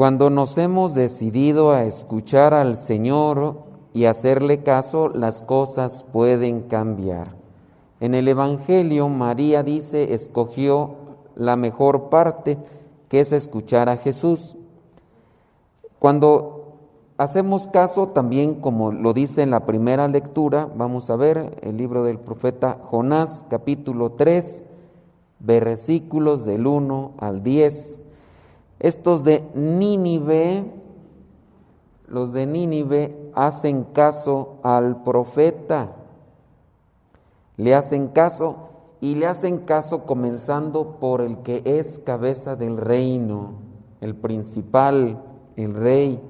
Cuando nos hemos decidido a escuchar al Señor y hacerle caso, las cosas pueden cambiar. En el Evangelio, María dice, escogió la mejor parte, que es escuchar a Jesús. Cuando hacemos caso, también como lo dice en la primera lectura, vamos a ver el libro del profeta Jonás, capítulo 3, versículos del 1 al 10. Estos de Nínive, los de Nínive hacen caso al profeta, le hacen caso y le hacen caso comenzando por el que es cabeza del reino, el principal, el rey.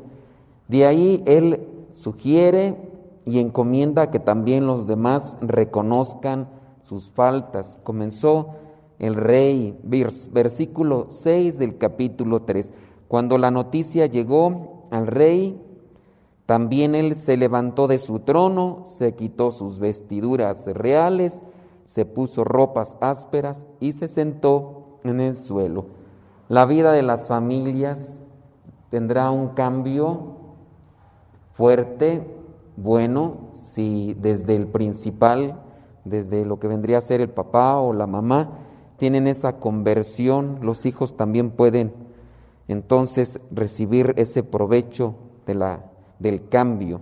De ahí él sugiere y encomienda que también los demás reconozcan sus faltas. Comenzó el rey, versículo 6 del capítulo 3. Cuando la noticia llegó al rey, también él se levantó de su trono, se quitó sus vestiduras reales, se puso ropas ásperas y se sentó en el suelo. La vida de las familias tendrá un cambio fuerte, bueno, si desde el principal, desde lo que vendría a ser el papá o la mamá, tienen esa conversión, los hijos también pueden entonces recibir ese provecho del cambio.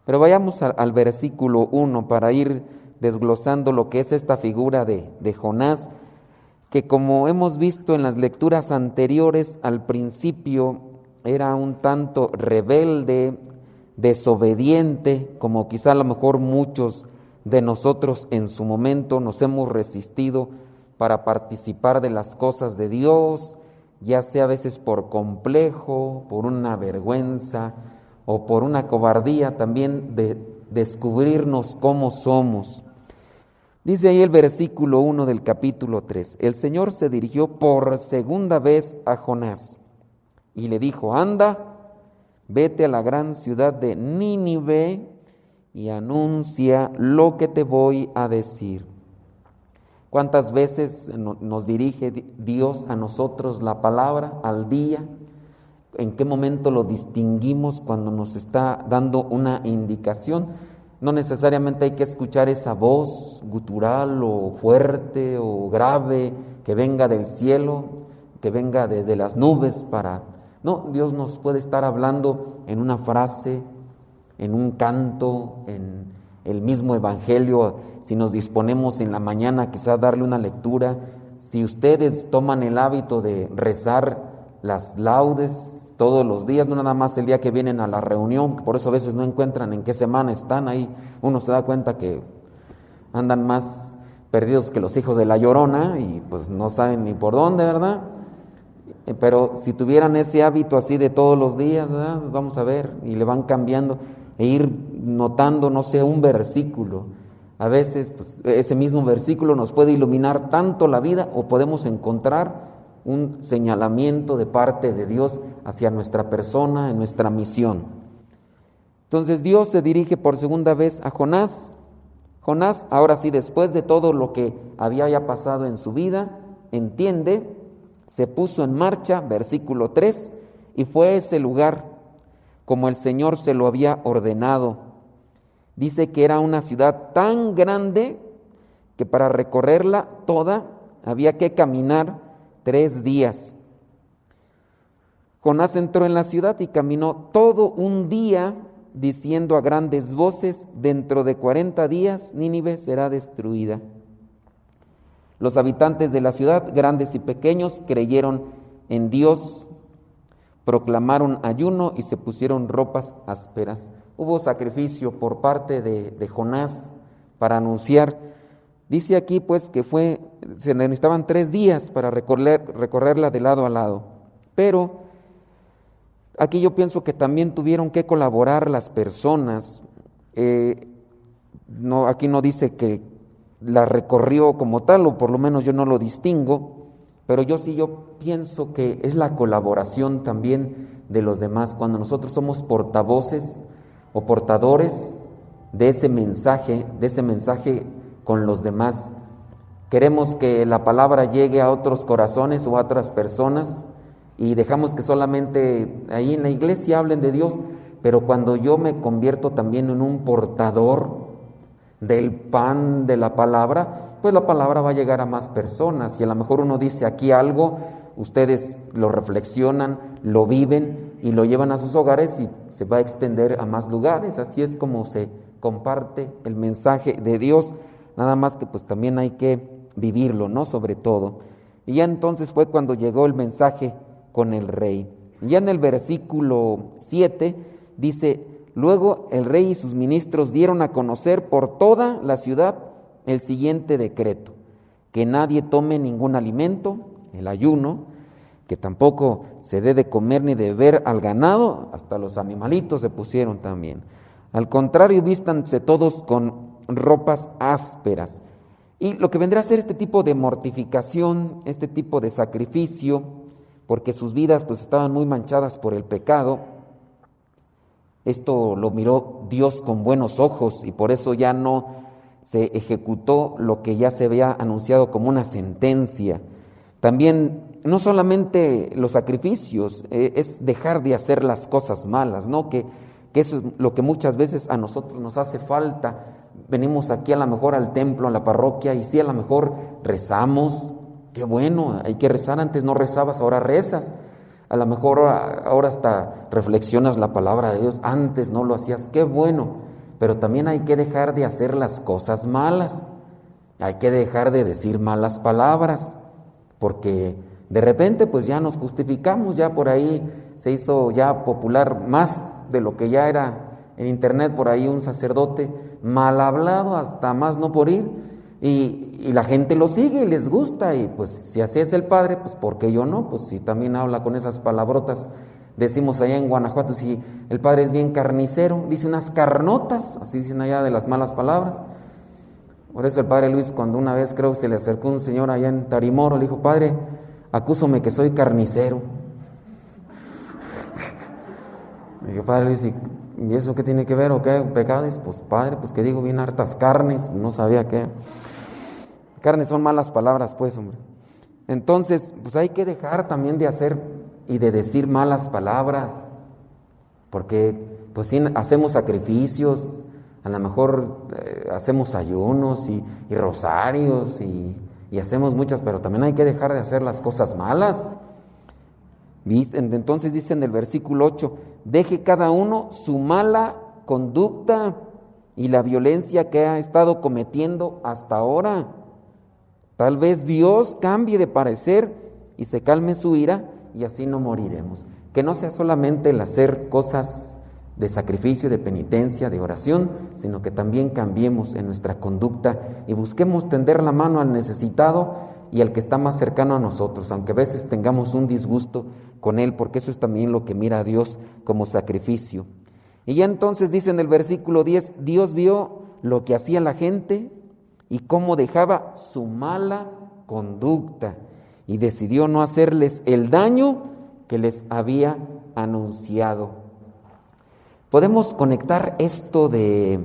Pero vayamos al versículo 1 para ir desglosando lo que es esta figura de Jonás, que como hemos visto en las lecturas anteriores, al principio era un tanto rebelde, desobediente, como quizá a lo mejor muchos de nosotros en su momento nos hemos resistido para participar de las cosas de Dios, ya sea a veces por complejo, por una vergüenza o por una cobardía también de descubrirnos cómo somos. Dice ahí el versículo 1 del capítulo 3, el Señor se dirigió por segunda vez a Jonás y le dijo, anda, vete a la gran ciudad de Nínive y anuncia lo que te voy a decir. ¿Cuántas veces nos dirige Dios a nosotros la palabra al día? ¿En qué momento lo distinguimos cuando nos está dando una indicación? No necesariamente hay que escuchar esa voz gutural o fuerte o grave que venga del cielo, que venga desde las nubes No, Dios nos puede estar hablando en una frase, en un canto, en el mismo evangelio, si nos disponemos en la mañana quizás darle una lectura. Si ustedes toman el hábito de rezar las laudes todos los días, no nada más el día que vienen a la reunión, por eso a veces no encuentran en qué semana están ahí, uno se da cuenta que andan más perdidos que los hijos de la Llorona y pues no saben ni por dónde, ¿verdad? Pero si tuvieran ese hábito así de todos los días, ¿verdad? Vamos a ver, y le van cambiando e ir notando, no sé, un versículo. A veces pues, ese mismo versículo nos puede iluminar tanto la vida o podemos encontrar un señalamiento de parte de Dios hacia nuestra persona, en nuestra misión. Entonces Dios se dirige por segunda vez a Jonás. Jonás, ahora sí, después de todo lo que había ya pasado en su vida, entiende, se puso en marcha, versículo 3, y fue a ese lugar como el Señor se lo había ordenado. Dice que era una ciudad tan grande que para recorrerla toda había que caminar 3 días. Jonás entró en la ciudad y caminó todo un día diciendo a grandes voces, dentro de 40 días Nínive será destruida. Los habitantes de la ciudad, grandes y pequeños, creyeron en Dios, proclamaron ayuno y se pusieron ropas ásperas. Hubo sacrificio por parte de Jonás para anunciar. Dice aquí pues que se necesitaban 3 días para recorrerla de lado a lado. Pero aquí yo pienso que también tuvieron que colaborar las personas. Aquí no dice que la recorrió como tal, o por lo menos yo no lo distingo, pero yo pienso que es la colaboración también de los demás, cuando nosotros somos portavoces o portadores de ese mensaje con los demás. Queremos que la palabra llegue a otros corazones o a otras personas, y dejamos que solamente ahí en la iglesia hablen de Dios, pero cuando yo me convierto también en un portador del pan de la palabra, pues la palabra va a llegar a más personas, y a lo mejor uno dice aquí algo, ustedes lo reflexionan, lo viven y lo llevan a sus hogares y se va a extender a más lugares. Así es como se comparte el mensaje de Dios, nada más que pues también hay que vivirlo, ¿no? Sobre todo. Y ya entonces fue cuando llegó el mensaje con el rey. Y ya en el versículo 7 dice: luego el rey y sus ministros dieron a conocer por toda la ciudad el siguiente decreto: que nadie tome ningún alimento, el ayuno, que tampoco se dé de comer ni de beber al ganado, hasta los animalitos se pusieron también. Al contrario, vístanse todos con ropas ásperas. Y lo que vendrá a ser este tipo de mortificación, este tipo de sacrificio, porque sus vidas pues estaban muy manchadas por el pecado, esto lo miró Dios con buenos ojos, y por eso ya no se ejecutó lo que ya se había anunciado como una sentencia. También no solamente los sacrificios, es dejar de hacer las cosas malas, ¿no? Que eso es lo que muchas veces a nosotros nos hace falta. Venimos aquí a lo mejor al templo, a la parroquia, y sí, a lo mejor rezamos. Qué bueno, hay que rezar. Antes no rezabas, ahora rezas. A lo mejor ahora hasta reflexionas la palabra de Dios, antes no lo hacías. Qué bueno, pero también hay que dejar de hacer las cosas malas. Hay que dejar de decir malas palabras, porque de repente pues ya nos justificamos. Ya por ahí se hizo ya popular, más de lo que ya era en internet, por ahí un sacerdote mal hablado hasta más no por ir, y la gente lo sigue y les gusta, y pues si así es el padre, pues ¿por qué yo no? Pues si también habla con esas palabrotas, decimos allá en Guanajuato, si el padre es bien carnicero, dice unas carnotas, así dicen allá de las malas palabras. Por eso el padre Luis, cuando una vez creo que se le acercó un señor allá en Tarimoro, le dijo: padre, acúsome que soy carnicero. Le dije: padre Luis, ¿y eso qué tiene que ver o qué pecado? Dice: pues padre, pues que digo bien hartas carnes, no sabía qué. Carnes son malas palabras, pues, hombre. Entonces, pues hay que dejar también de hacer y de decir malas palabras, porque pues sí hacemos sacrificios, a lo mejor hacemos ayunos y rosarios y hacemos muchas, pero también hay que dejar de hacer las cosas malas. Entonces dice en el versículo 8: deje cada uno su mala conducta y la violencia que ha estado cometiendo hasta ahora. Tal vez Dios cambie de parecer y se calme su ira, y así no moriremos. Que no sea solamente el hacer cosas de sacrificio, de penitencia, de oración, sino que también cambiemos en nuestra conducta y busquemos tender la mano al necesitado y al que está más cercano a nosotros, aunque a veces tengamos un disgusto con él, porque eso es también lo que mira a Dios como sacrificio. Y ya entonces dice en el versículo 10, Dios vio lo que hacía la gente y cómo dejaba su mala conducta, y decidió no hacerles el daño que les había anunciado. Podemos conectar esto de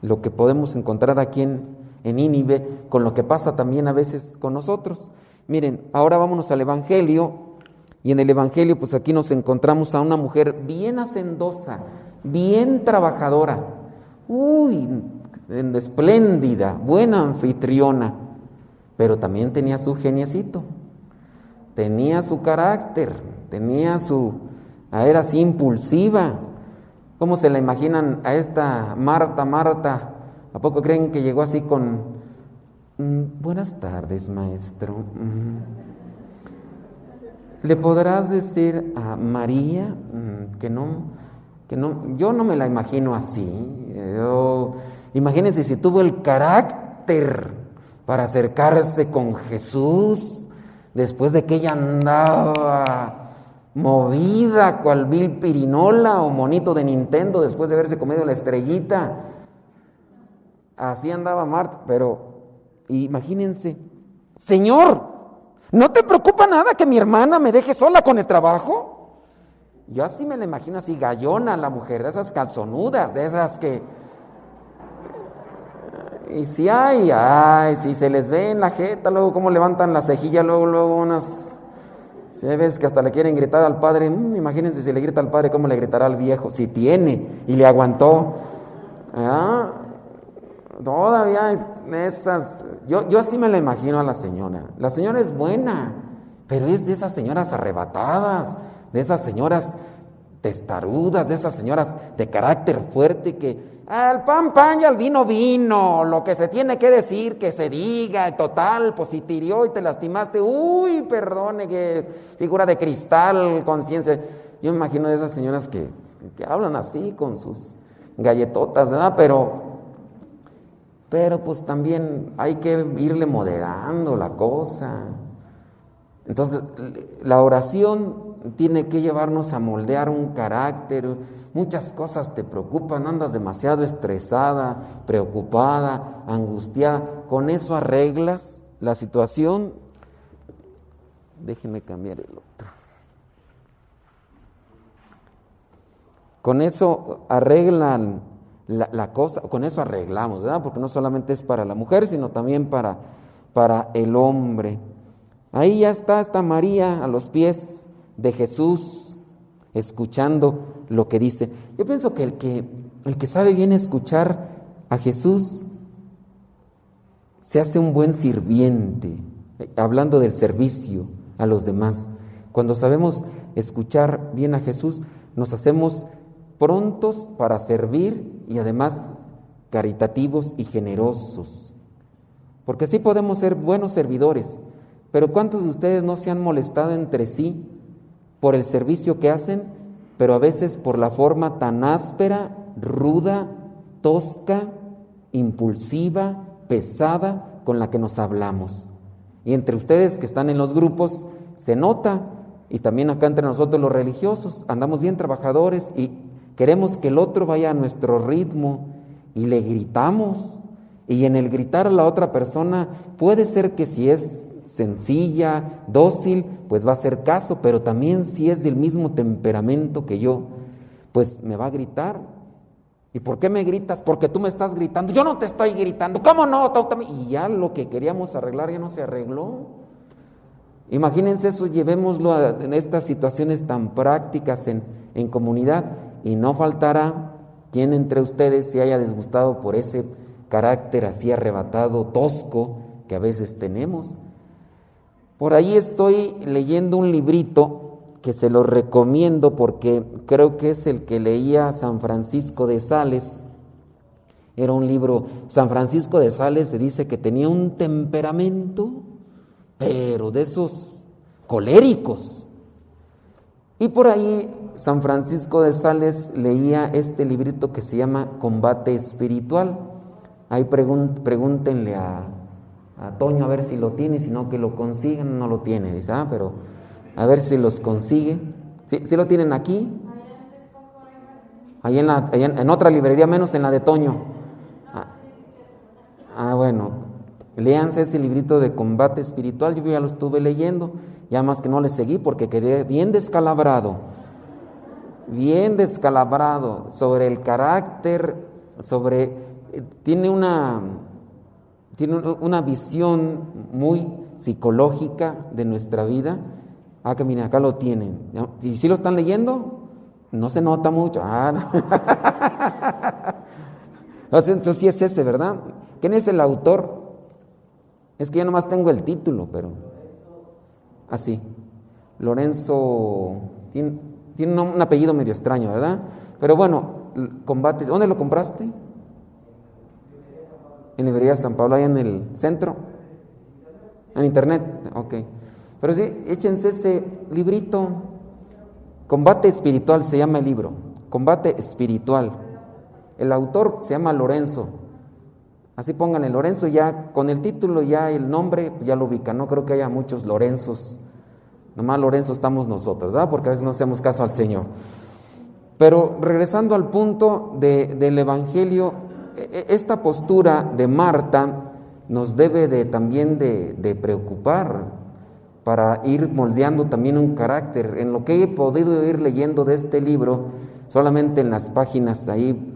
lo que podemos encontrar aquí en Nínive con lo que pasa también a veces con nosotros. Miren, ahora vámonos al Evangelio, y en el Evangelio pues aquí nos encontramos a una mujer bien hacendosa, bien trabajadora, espléndida, buena anfitriona, pero también tenía su geniecito, tenía su carácter, era así impulsiva. ¿Cómo se la imaginan a esta Marta? ¿A poco creen que llegó así con buenas tardes, maestro? ¿Le podrás decir a María que no? Yo no me la imagino así. Imagínense si tuvo el carácter para acercarse con Jesús después de que ella andaba movida cual vil pirinola o monito de Nintendo después de haberse comido la estrellita. Así andaba Marta, pero imagínense: Señor, ¿no te preocupa nada que mi hermana me deje sola con el trabajo? Yo así me la imagino, así gallona la mujer, de esas calzonudas, de esas que... Y si si se les ve en la jeta, luego cómo levantan la cejilla, luego unas... Si ves que hasta le quieren gritar al padre, imagínense si le grita al padre, ¿cómo le gritará al viejo? Si tiene y le aguantó. ¿Ah? Todavía esas... Yo así me la imagino a la señora. La señora es buena, pero es de esas señoras arrebatadas, de esas señoras testarudas, de esas señoras de carácter fuerte que al pan pan y al vino vino, lo que se tiene que decir, que se diga, total, pues si te hirió y te lastimaste, uy, perdone, que figura de cristal, conciencia. Yo me imagino de esas señoras que hablan así con sus galletotas, ¿verdad? Pero pues también hay que irle moderando la cosa. Entonces, la oración tiene que llevarnos a moldear un carácter. Muchas cosas te preocupan, andas demasiado estresada, preocupada, angustiada. Con eso arreglas la situación. Déjenme cambiar el otro. Con eso arreglan la cosa, con eso arreglamos, ¿verdad? Porque no solamente es para la mujer, sino también para el hombre. Ahí ya está María a los pies de Jesús, escuchando lo que dice. Yo pienso que el que sabe bien escuchar a Jesús se hace un buen sirviente, hablando del servicio a los demás. Cuando sabemos escuchar bien a Jesús, nos hacemos prontos para servir y además caritativos y generosos. Porque sí podemos ser buenos servidores, pero ¿cuántos de ustedes no se han molestado entre sí por el servicio que hacen, pero a veces por la forma tan áspera, ruda, tosca, impulsiva, pesada con la que nos hablamos? Y entre ustedes que están en los grupos se nota, y también acá entre nosotros los religiosos, andamos bien trabajadores y queremos que el otro vaya a nuestro ritmo y le gritamos, y en el gritar a la otra persona puede ser que si es sencilla, dócil, pues va a hacer caso, pero también si es del mismo temperamento que yo, pues me va a gritar. ¿Y por qué me gritas? Porque tú me estás gritando. Yo no te estoy gritando. ¿Cómo no? Y ya lo que queríamos arreglar ya no se arregló. Imagínense eso, llevémoslo en estas situaciones tan prácticas en comunidad, y no faltará quien entre ustedes se haya disgustado por ese carácter así arrebatado, tosco, que a veces tenemos. Por ahí estoy leyendo un librito que se lo recomiendo porque creo que es el que leía San Francisco de Sales. Era un libro, San Francisco de Sales se dice que tenía un temperamento, pero de esos coléricos. Y por ahí San Francisco de Sales leía este librito que se llama Combate Espiritual. Ahí pregúntenle a Toño a ver si lo tiene, si no que lo consigan. No lo tiene, dice, pero a ver si los consigue. ¿Sí lo tienen aquí? Ahí en otra librería, menos en la de Toño. Bueno, léanse ese librito de Combate Espiritual. Yo ya lo estuve leyendo, ya más que no le seguí porque quedé bien descalabrado sobre el carácter, tiene una visión muy psicológica de nuestra vida. Que miren, acá lo tienen. ¿Y si lo están leyendo? No se nota mucho. Entonces sí es ese, ¿verdad? ¿Quién es el autor? Es que yo nomás tengo el título, pero... Así. Lorenzo... Tiene un apellido medio extraño, ¿verdad? Pero bueno, Combates... ¿Dónde lo compraste? En librería San Pablo, ahí en el centro. En internet, ok. Pero sí, échense ese librito. Combate Espiritual se llama el libro. Combate Espiritual. El autor se llama Lorenzo. Así pónganle Lorenzo, ya con el título, ya el nombre, ya lo ubican. No creo que haya muchos Lorenzos. Nomás Lorenzo estamos nosotros, ¿verdad? Porque a veces no hacemos caso al Señor. Pero regresando al punto del Evangelio, esta postura de Marta nos debe también de preocupar para ir moldeando también un carácter. En lo que he podido ir leyendo de este libro, solamente en las páginas ahí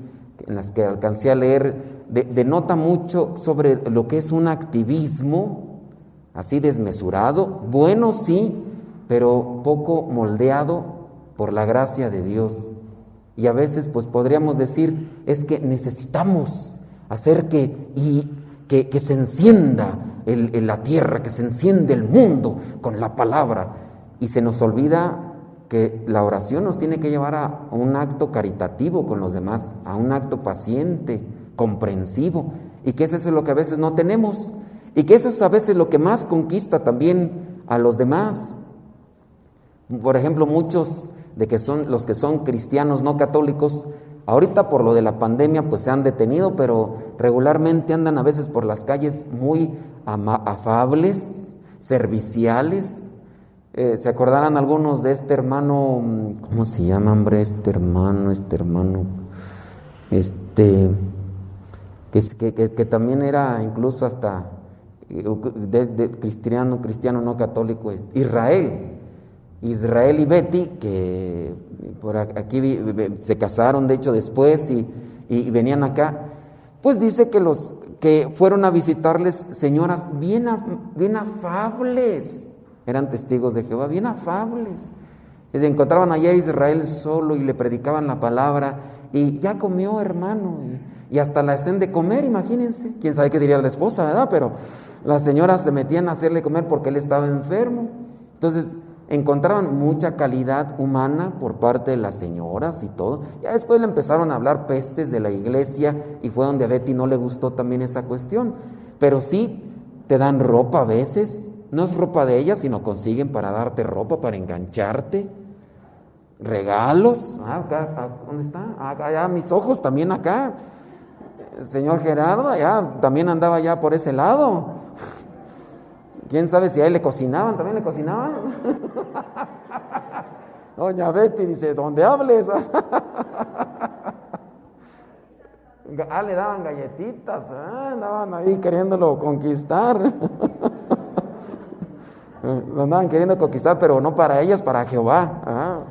en las que alcancé a leer, denota mucho sobre lo que es un activismo así desmesurado, bueno sí, pero poco moldeado por la gracia de Dios. Y a veces pues podríamos decir, es que necesitamos hacer que se encienda la tierra, que se encienda el mundo con la palabra. Y se nos olvida que la oración nos tiene que llevar a un acto caritativo con los demás, a un acto paciente, comprensivo, y que eso es lo que a veces no tenemos, y que eso es a veces lo que más conquista también a los demás. Por ejemplo, muchos los que son cristianos no católicos, ahorita por lo de la pandemia pues se han detenido, pero regularmente andan a veces por las calles muy afables, serviciales. ¿Se acordarán algunos de este hermano? ¿Cómo se llama, hombre? Este hermano, que también era incluso hasta de cristiano no católico, Israel y Betty, que por aquí se casaron de hecho después y venían acá, pues dice que los que fueron a visitarles señoras bien afables, eran testigos de Jehová, bien afables. Se encontraban allá a Israel solo y le predicaban la palabra y ya comió, hermano, y hasta la hacen de comer, imagínense. Quién sabe qué diría la esposa, ¿verdad? Pero las señoras se metían a hacerle comer porque él estaba enfermo. Entonces encontraban mucha calidad humana por parte de las señoras y todo. Ya después le empezaron a hablar pestes de la iglesia y fue donde a Betty no le gustó también esa cuestión. Pero sí te dan ropa a veces. No es ropa de ellas, sino consiguen para darte ropa, para engancharte. Regalos. ¿Dónde está? Allá mis ojos también acá. El señor Gerardo allá también andaba ya por ese lado. ¿Quién sabe si a él le cocinaban? ¿También le cocinaban? Doña Betty dice, ¿dónde hables? Le daban galletitas. Andaban ahí queriéndolo conquistar. Lo andaban queriendo conquistar, pero no para ellas, para Jehová.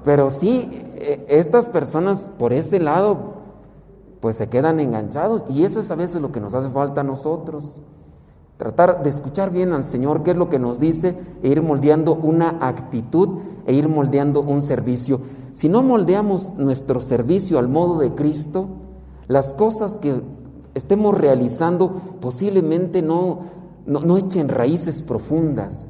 Pero sí, estas personas por ese lado, pues se quedan enganchados. Y eso es a veces lo que nos hace falta a nosotros. Tratar de escuchar bien al Señor, qué es lo que nos dice, e ir moldeando una actitud, e ir moldeando un servicio. Si no moldeamos nuestro servicio al modo de Cristo, las cosas que estemos realizando posiblemente no echen raíces profundas.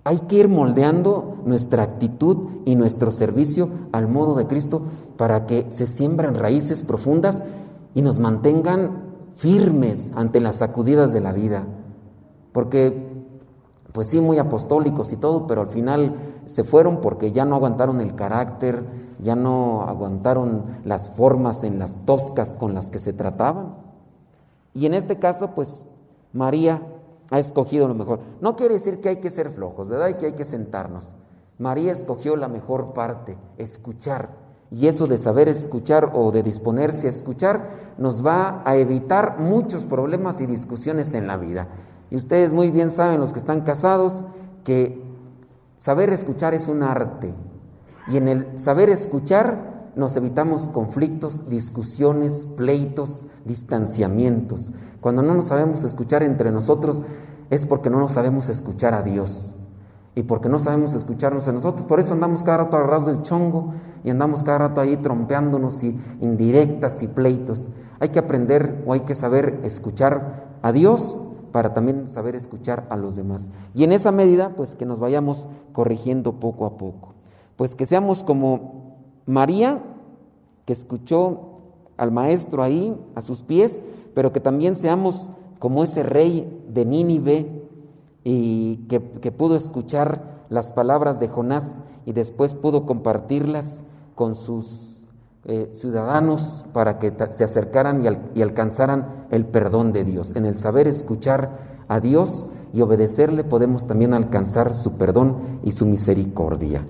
Hay que ir moldeando nuestra actitud y nuestro servicio al modo de Cristo para que se siembren raíces profundas y nos mantengan firmes ante las sacudidas de la vida. Porque, pues sí, muy apostólicos y todo, pero al final se fueron porque ya no aguantaron el carácter, ya no aguantaron las formas en las toscas con las que se trataban. Y en este caso, pues, María ha escogido lo mejor. No quiere decir que hay que ser flojos, ¿verdad? Y que hay que sentarnos. María escogió la mejor parte, escuchar. Y eso de saber escuchar o de disponerse a escuchar nos va a evitar muchos problemas y discusiones en la vida. Y ustedes muy bien saben, los que están casados, que saber escuchar es un arte. Y en el saber escuchar nos evitamos conflictos, discusiones, pleitos, distanciamientos. Cuando no nos sabemos escuchar entre nosotros es porque no nos sabemos escuchar a Dios. Y porque no sabemos escucharnos a nosotros, por eso andamos cada rato agarrados del chongo y andamos cada rato ahí trompeándonos y indirectas y pleitos. Hay que aprender o hay que saber escuchar a Dios para también saber escuchar a los demás. Y en esa medida, pues que nos vayamos corrigiendo poco a poco. Pues que seamos como María, que escuchó al maestro ahí a sus pies, pero que también seamos como ese rey de Nínive y que pudo escuchar las palabras de Jonás y después pudo compartirlas con sus ciudadanos para que se acercaran y alcanzaran el perdón de Dios. En el saber escuchar a Dios y obedecerle podemos también alcanzar su perdón y su misericordia.